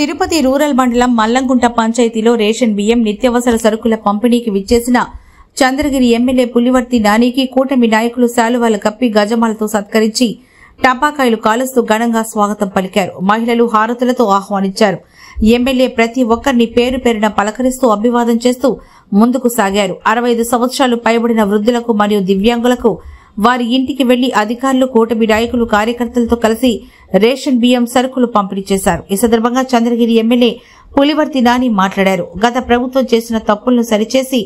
Tirupati rural మండలం మల్లంగుంట పంచాయతీలో ration బియ్యం నిత్యావసర సరుకుల పంపిణీకి విచ్చేసిన చంద్రగిరి ఎమ్మెల్యే పులివర్తి నానికి కూటమి నాయకులు శాలువాలు కప్పి గజమాలతో సత్కరించి టపాకాయలు కాలుస్తూ ఘనంగా స్వాగతం పలికారు. మహిళలు హారతులతో ఆహ్వానించారు. ఎమ్మెల్యే ప్రతి ఒక్కరిని పేరు పేరున పలకరిస్తూ అభివాదం చేస్తూ ముందుకు సాగారు. 65 సంవత్సరాలు పైబడిన వృద్ధులకు మరియు దివ్యాంగులకు వారి ఇంటికి వెళ్లి అధికారులు, కూటమి నాయకులు, కార్యకర్తలతో కలిసి రేషన్ బియ్యం సరుకులు పంపిణీ చేశారు. ఈ సందర్భంగా చంద్రగిరి ఎమ్మెల్యే పులివర్తి నాని మాట్లాడారు. గత ప్రభుత్వం చేసిన తప్పులను సరిచేసి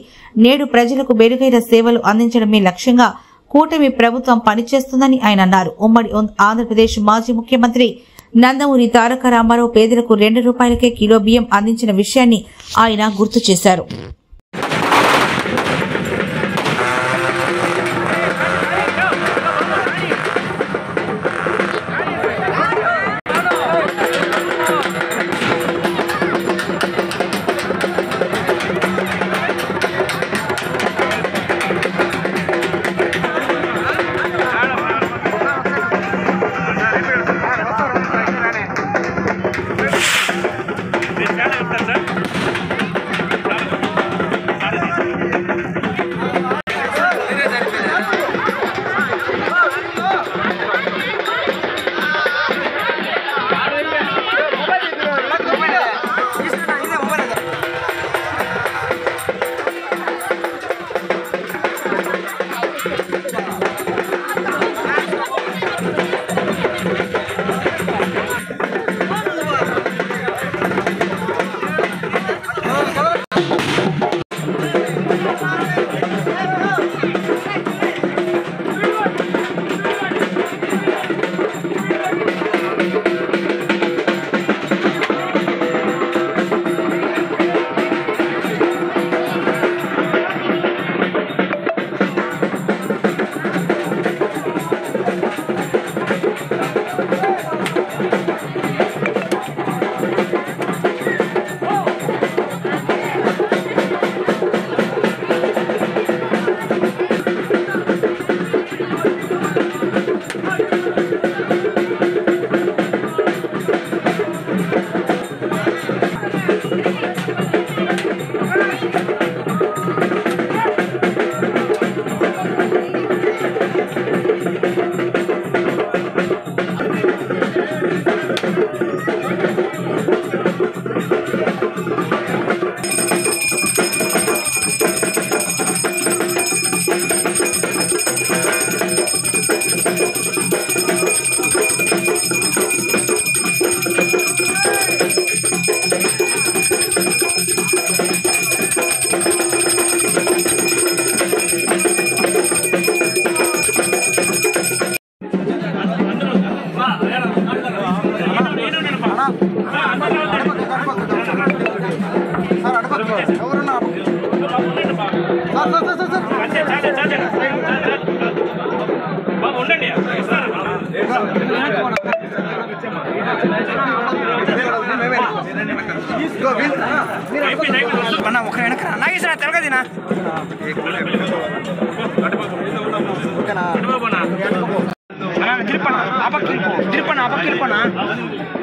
నేడు ప్రజలకు మెరుగైన సేవలు అందించడమే లక్ష్యంగా కూటమి ప్రభుత్వం పనిచేస్తుందని ఆయన అన్నారు. ఉమ్మడి ఆంధ్రప్రదేశ్ మాజీ ముఖ్యమంత్రి నందమూరి తారక రామారావు పేదలకు ₹2 కిలో బియ్యం అందించిన విషయాన్ని ఆయన గుర్తు చేశారు.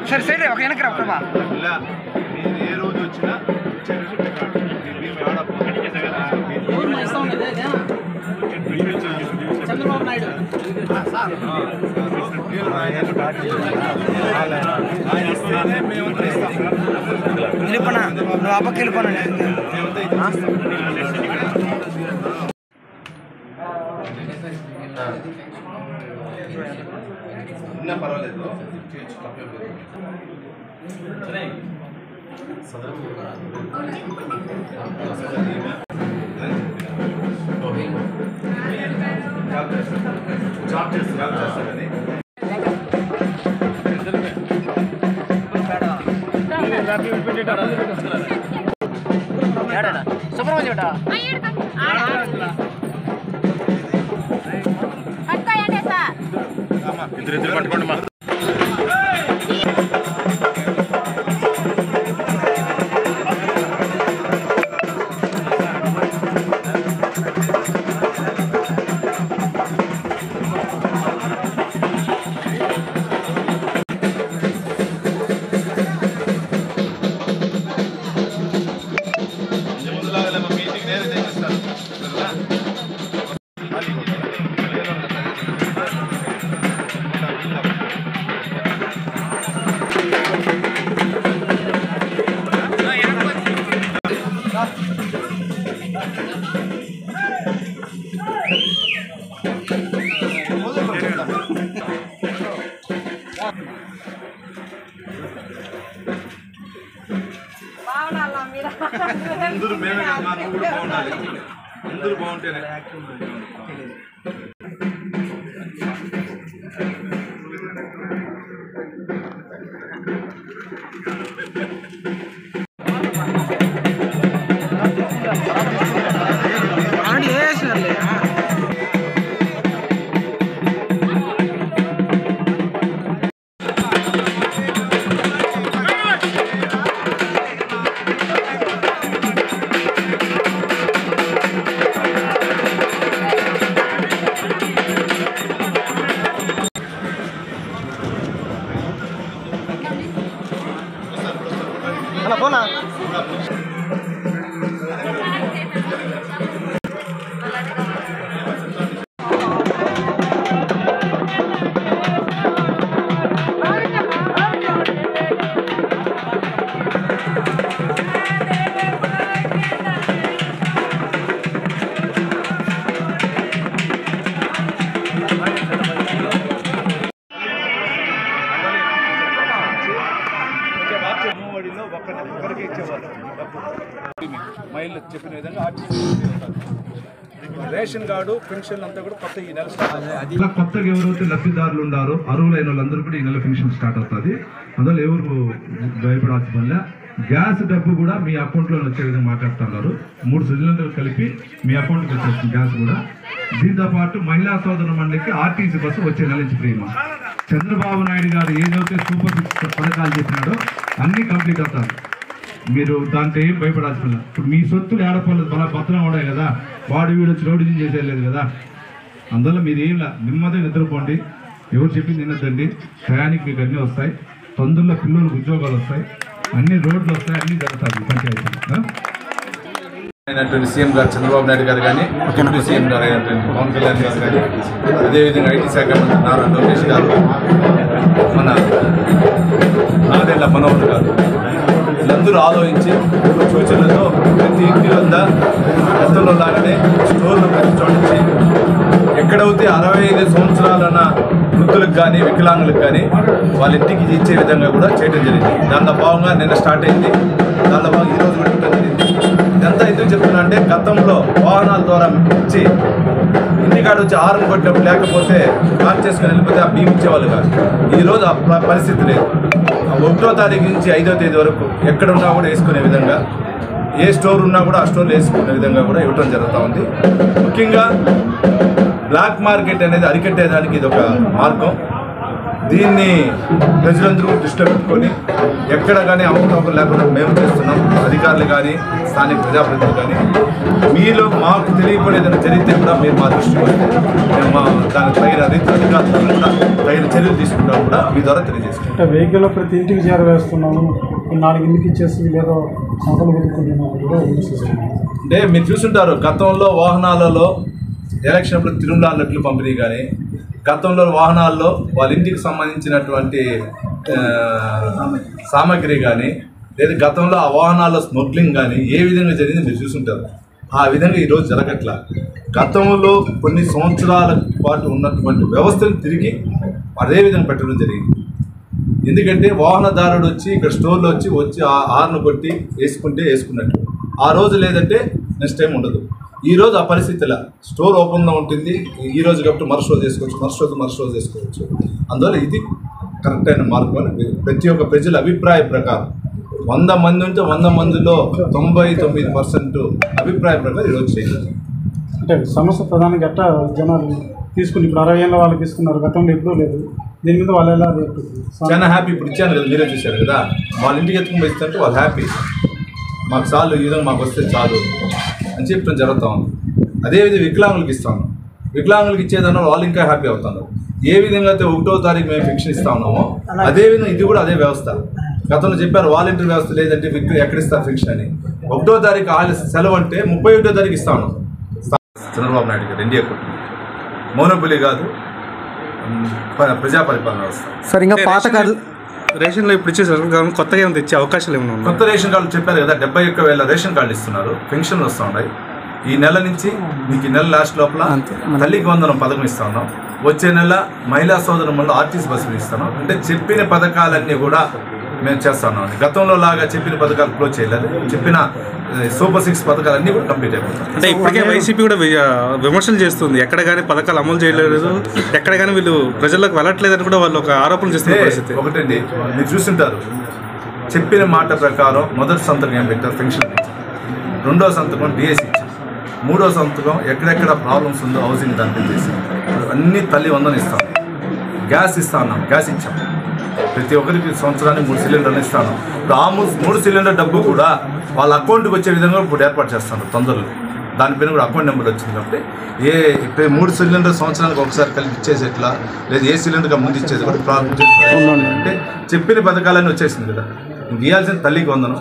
సరే సరే ఒక వెనక రాబా ఏ రోజు వచ్చినా చంద్రబాబు నాయుడు వెళ్ళిపోనా నువ్వు అబ్బకి వెళ్ళిపోనా పర్వాలేదు జాబ్ చేస్తారని సుబ్రహ్మణ్యం ఇద్దరు పట్టుకోండి మా అందరూ మేమే కదా, నువ్వు కూడా బాగుండాలి, అందరూ బాగుంటేనే. ఒకరికి ఇచ్చేవాళ్ళు మహిళలు చెప్పిన విధంగా రేషన్ కార్డు పెన్షన్ అంతా కూడా కొత్త ఈ నెల ఇలా కొత్తగా ఎవరైతే లబ్ధిదారులు ఉన్నారో అర్హులైన వాళ్ళందరూ కూడా ఈ నెల పెన్షన్ స్టార్ట్ అవుతుంది. అందులో ఎవరు భయపడాల్సిన వల్ల గ్యాస్ డబ్బు కూడా మీ అకౌంట్లో వచ్చే విధంగా మాట్లాడుతున్నారు. 3 సిలిండర్లు కలిపి మీ అకౌంట్కి వచ్చేస్తుంది గ్యాస్ కూడా. దీంతో పాటు మహిళా సోదర మండలికి ఆర్టీసీ బస్సు వచ్చే నెల నుంచి ఫ్రీమా. చంద్రబాబు నాయుడు గారు ఏదైతే సూపర్ 6 పథకాలు చెప్పినాడో అన్నీ కంప్లీట్ అవుతారు. మీరు దాంట్లో ఏం భయపడాల్సిన. ఇప్పుడు మీ సొత్తులు ఏడపడలేదు, బలా భద్రం ఉన్నాయి కదా, వాడు వీడు వచ్చి రౌడీజం చేసేయలేదు కదా. అందువల్ల మీరు ఏం నెమ్మదిగా నిద్రపోండి, ఎవరు చెప్పింది తినద్దండి. టయానికి మీకు అన్నీ వస్తాయి, తొందరలో పిల్లలకు ఉద్యోగాలు వస్తాయి, అన్ని రోడ్లు వస్తాయి, అన్నీ జరుగుతాయి పంచాయతీ. అయినటువంటి సీఎం గారు చంద్రబాబు నాయుడు గారు కానీ, డిప్యూటీ సీఎం గారు అయినటువంటి పవన్ కళ్యాణ్ గారు కానీ, అదేవిధంగా ఐటీ శాఖ మంత్రి నారా లోకేష్ గారు, మన నాదేళ్ల మనోహర్ గారు, వీళ్ళందరూ ఆలోచించి సూచనలతో ప్రతి ఇంటి వద్ద గతంలో లాగానే స్టోర్లు పెంచడానికి ఎక్కడైతే 65 సంవత్సరాలన్న వృద్ధులకు కానీ వికలాంగులకు కానీ వాళ్ళ ఇంటికి ఇచ్చే విధంగా కూడా చేయడం జరిగింది. దానిలో భాగంగా నిన్న స్టార్ట్ అయింది, దానిలో భాగంగా ఈరోజు కూడా పెట్టడం జరిగింది. ఇదంతా ఎందుకు చెప్తున్నా అంటే గతంలో వాహనాల ద్వారా ఇచ్చి ఇంటికాడ వచ్చి హారన్ కొట్టినప్పుడు లేకపోతే కాల్ చేసుకుని వెళ్ళిపోతే ఆ బియ్యం ఇచ్చేవాళ్ళు కాదు. ఈరోజు ఆ పరిస్థితి లేదు. 1వ తారీఖు నుంచి 5వ తేదీ వరకు ఎక్కడున్నా కూడా వేసుకునే విధంగా, ఏ స్టోర్ ఉన్నా కూడా ఆ స్టోర్లో వేసుకునే విధంగా కూడా ఇవ్వడం జరుగుతూ ఉంది. ముఖ్యంగా బ్లాక్ మార్కెట్ అనేది అరికట్టేదానికి ఇది ఒక మార్గం. దీన్ని ప్రజలందరూ దృష్టిలో పెట్టుకొని ఎక్కడ కానీ అవకతవకలు లేకుండా మేము చేస్తున్నాం. అధికారులు కానీ స్థానిక ప్రజాప్రతినిధులు కానీ మీలో మాకు తెలియకూడేదని జరిగితే కూడా మీరు మా దృష్టికి వస్తే మేము దానికి తగిన అధికారులు కూడా తగిన చర్యలు తీసుకుంటాం కూడా మీ ద్వారా తెలియజేస్తాం. అంటే వెహికల్లో ప్రతి ఇంటికి చేరవేస్తున్నాము, 4 ఇంటికి ఇచ్చేసి లేదో సంతలు పెట్టుకుంటున్నాము కూడా అంటే మీరు చూసుంటారు గతంలో వాహనాలలో ఎలక్షన్లో తిరుమల పంపిణీ కానీ, గతంలో వాహనాల్లో వాళ్ళ ఇంటికి సంబంధించినటువంటి సామాగ్రి కానీ, లేదా గతంలో ఆ వాహనాల్లో స్మగ్లింగ్ కానీ ఏ విధంగా జరిగింది మీరు చూసుంటారు. ఆ విధంగా ఈరోజు జరగట్లా. గతంలో కొన్ని సంవత్సరాల పాటు ఉన్నటువంటి వ్యవస్థను తిరిగి అదే విధంగా పెట్టడం జరిగింది. ఎందుకంటే వాహనదారుడు వచ్చి ఇక్కడ స్టోర్లో వచ్చి ఆ హార్న్ కొట్టి వేసుకుంటే వేసుకున్నట్టు, ఆ రోజు లేదంటే నెక్స్ట్ టైం ఉండదు. ఈరోజు ఆ పరిస్థితిలో స్టోర్ ఓపెన్లో ఉంటుంది. ఈరోజు కాబట్టి మరుసటి రోజు వేసుకోవచ్చు, మరుసటి రోజు వేసుకోవచ్చు. అందువల్ల ఇది కరెక్ట్ అయిన మార్గం అని ప్రతి ఒక్క ప్రజల అభిప్రాయ ప్రకారం 100 మంది ఉంటే 100 మందిలో 99% అభిప్రాయ ప్రకారం ఈరోజు చేయాలి. అంటే సమస్య ప్రధానంగా ఎట్టా జనాలు తీసుకుని ఇప్పుడు 60 ఏళ్ళ వాళ్ళకి తీసుకున్నారు, గతంలో ఎప్పుడూ లేదు. దీని మీద వాళ్ళు ఎలా చాలా హ్యాపీ. ఇప్పుడు ఇచ్చాను కదా, మీరే చూశారు కదా, వాళ్ళ ఇంటికి ఎత్తుకుని ఇస్తుంటే వాళ్ళు హ్యాపీ. మాకు చాలు, ఈ విధంగా మాకు వస్తే చాలు అని చెప్పడం జరుగుతూ ఉంది. అదేవిధంగా వికలాంగులకు ఇస్తాను, వికలాంగులకు ఇచ్చేదాన్ని వాళ్ళు ఇంకా హ్యాపీ అవుతున్నారు. ఏ విధంగా అయితే 1వ తారీఖు మేము ఫిక్షన్ ఇస్తా ఉన్నామో అదేవిధంగా ఇది కూడా అదే వ్యవస్థ. గతంలో చెప్పారు వాలంటీర్ వ్యవస్థ లేదంటే ఎక్కడ ఇస్తారు ఫిక్షన్ అని. 1వ తారీఖు సెలవు అంటే 31వ తారీఖు ఇస్తా ఉన్నాం. చంద్రబాబు నాయుడు గారు ఎన్డీఏ కూటమి మోనోపొలి కాదు, ప్రజా పరిపాలన వ్యవస్థ. సార్ ఇంకా పాత కాదు రేషన్లో ఇప్పుడు ఇచ్చేసారు, కొత్తగా ఏమైనా తెచ్చే అవకాశాలు ఏమైనా ఉన్నాయి? కొత్త రేషన్ కార్డులు చెప్పారు కదా, 71,000 రేషన్ కార్డులు ఇస్తున్నారు, పెన్షన్లు వస్తూ ఉన్నాయి. ఈ నెల నుంచి మీకు ఈ నెల లాస్ట్ లోపల తల్లికి వందనం పథకం ఇస్తా ఉన్నాం. వచ్చే నెల మహిళా సోదరుల ఆర్టీసీ బస్సులు ఇస్తున్నాం. అంటే చెప్పిన పథకాలన్నీ కూడా మేము చేస్తాను. గతంలో లాగా చెప్పిన పథకాలు క్లోజ్ చేయలేదు. చెప్పిన సూపర్ 6 పథకాలు అన్నీ కూడా కంప్లీట్ అయిపోతాయి. అంటే ఇప్పటికే వైసీపీ కూడా విమర్శలు చేస్తుంది, ఎక్కడ కానీ పథకాలు అమలు చేయలేదు, ఎక్కడ కానీ వీళ్ళు ప్రజల్లోకి వెళ్ళట్లేదని కూడా వాళ్ళు ఒక ఆరోపణ చేస్తున్న పరిస్థితి. ఒకటండి, మీరు చూస్తుంటారు, చెప్పిన మాట ప్రకారం మొదటి సంతకం ఏం పెట్టారు, పెన్షన్ ఇచ్చారు. రెండో సంతకం డిఎస్సి ఇచ్చారు. మూడో సంతకం ఎక్కడెక్కడ ప్రాబ్లమ్స్ ఉందో హౌసింగ్ దానికి చేసి అన్ని తల్లి వందన ఇస్తాం. గ్యాస్ ఇస్తా అన్నాం, గ్యాస్ ఇచ్చాం. ప్రతి ఒక్కరికి సంవత్సరానికి 3 సిలిండర్లు ఇస్తాను. ఇప్పుడు ఆ 3 సిలిండర్ డబ్బు కూడా వాళ్ళ అకౌంట్కి వచ్చే విధంగా ఇప్పుడు ఏర్పాటు చేస్తాను తొందరలో. దానిపైన కూడా అకౌంట్ నెంబర్ వచ్చింది కాబట్టి ఇప్పుడు 3 సిలిండర్ సంవత్సరానికి ఒకసారి కలిపి ఇచ్చేసేట్లా, లేదా ఏ సిలిండర్గా ముందు ఇచ్చేది కూడా ప్రాబ్లం చేస్తుంది. అంటే చెప్పిన పథకాలన్నీ వచ్చేసింది కదా. ఇవ్వాల్సిన తల్లికి వందనం,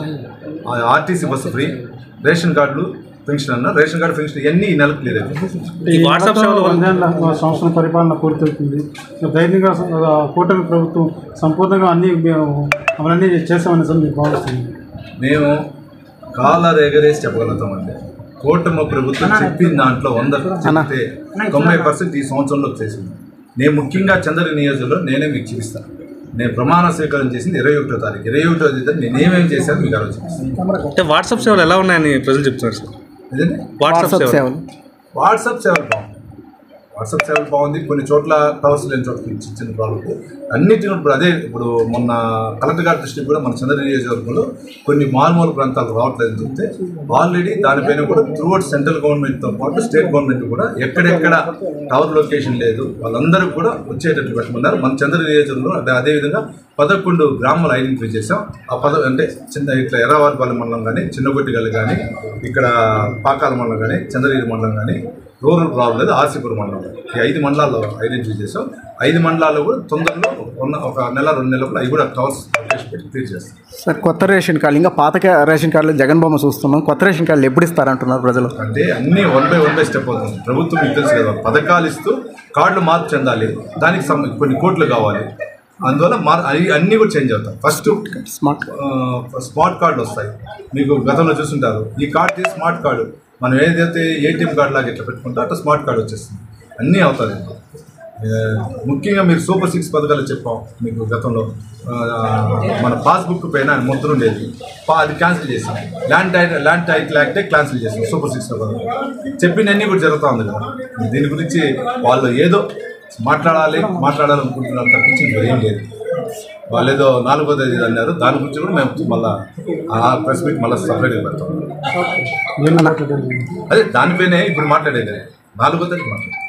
ఆర్టీసీ బస్సు ఫ్రీ, రేషన్ కార్డులు, పెన్షన్ అన్న రేషన్ కార్డు పెన్షన్ ఇవన్నీ ఈ నెలకు క్లియర్ అవుతుంది. వాట్సాప్ సంవత్సరం పరిపాలన పూర్తవుతుంది. ధైర్యంగా కూటమి ప్రభుత్వం సంపూర్ణంగా అన్ని అవన్నీ చేస్తామని సార్ మీకు భావిస్తుంది. మేము కాలర్ ఎగరేసి చెప్పగలుగుతామండి. కూటమి ప్రభుత్వం చెప్పిన దాంట్లో 100 చెప్తే 90% ఈ సంవత్సరంలో చేసింది. నేను ముఖ్యంగా చంద్రగిరి నియోజకవర్గంలో నేనే మీకు చూపిస్తాను. నేను ప్రమాణ స్వీకారం చేసింది 21వ తారీఖు. 21వ తేదీ నేనేమేమి చేశాను మీకు ఆలోచిస్తాను. అంటే వాట్సాప్ సేవలు ఎలా ఉన్నాయని ప్రజలు చెప్తున్నారు సార్. వాట్సాప్ సేవలు వాట్సాప్ సేవలు బాగుంది. కొన్ని చోట్ల టవర్స్ లేని చోట్ల ఇచ్చిన ప్రాబ్లం అన్నిటిని ఇప్పుడు అదే. ఇప్పుడు మొన్న కలెక్టర్ గారి దృష్టికి కూడా మన చంద్రగిరి నియోజకవర్గంలో కొన్ని మారుమూల ప్రాంతాలు రావట్లేదని చెప్తే ఆల్రెడీ దానిపైన కూడా త్రూఅవుట్ సెంట్రల్ గవర్నమెంట్తో పాటు స్టేట్ గవర్నమెంట్ కూడా ఎక్కడెక్కడ టవర్ లొకేషన్ లేదు వాళ్ళందరూ కూడా వచ్చేటట్లు పెట్టమన్నారు. మన చంద్రగిరి నియోజకవర్గంలో అదేవిధంగా 11 గ్రామాలు ఐడెంటిఫై చేసాం. ఆ అంటే ఇట్లా ఎర్రవారిపాలెం మండలం కానీ, చిన్నగొట్టిగల్లు కానీ, ఇక్కడ పాకాల మండలం కానీ, చంద్రగిరి మండలం కానీ, రూరల్ ప్రాబ్లం లేదు, ఆర్సీపురం మండలం, ఈ 5 మండలాల్లో ఐడెంటిఫై చేసాం. 5 మండలాల్లో కూడా తొందరలో ఒక నెల 2 నెలలు అవి కూడా టవర్స్ పెట్టి క్లియర్ చేస్తాం. సార్, కొత్త రేషన్ కార్డు ఇంకా పాత రేషన్ కార్డులో జగన్ బొమ్మ చూస్తున్నాం. కొత్త రేషన్ కార్డులు ఎప్పుడు ఇస్తారంటున్నారు ప్రజలు? అంటే అన్నీ 1 బై స్టెప్ అవుతుంది. ప్రభుత్వం మీకు తెలుసు కదా, పథకాలు ఇస్తూ కార్డులు మార్పు చెందాలి, దానికి కొన్ని కోట్లు కావాలి. అందువల్ల అన్నీ కూడా చేంజ్ అవుతాయి. ఫస్ట్ స్మార్ట్ కార్డులు వస్తాయి. మీకు గతంలో చూస్తుంటారు, ఈ కార్డు తీసి స్మార్ట్ కార్డు మనం ఏదైతే ఏటీఎం కార్డు లాగా ఇట్లా పెట్టుకుంటే అట్లా స్మార్ట్ కార్డు వచ్చేస్తుంది. అన్నీ అవుతుంది. ముఖ్యంగా మీరు సూపర్ 6 పథకాలు చెప్పాం మీకు గతంలో. మన పాస్బుక్ పైన ముద్ర ఉండేది, అది క్యాన్సిల్ చేసాం. ల్యాండ్ టైటిల్ యాక్టే క్యాన్సిల్ చేసాం. సూపర్ 6 పథకాలు చెప్పినన్నీ కూడా జరుగుతూ ఉంది కదా. దీని గురించి వాళ్ళు ఏదో మాట్లాడాలనుకుంటున్నారు తప్పించి ఏం లేదు. వాళ్ళు ఏదో 4వ తేదీ అన్నారు, దాని గురించి కూడా మేము మళ్ళీ ఆ ప్రెస్ మీట్ మళ్ళీ సపరేట్గా పెడతాం. అదే దానిపైనే ఇప్పుడు మాట్లాడేది 4వ తేదీ మాట్లాడేది.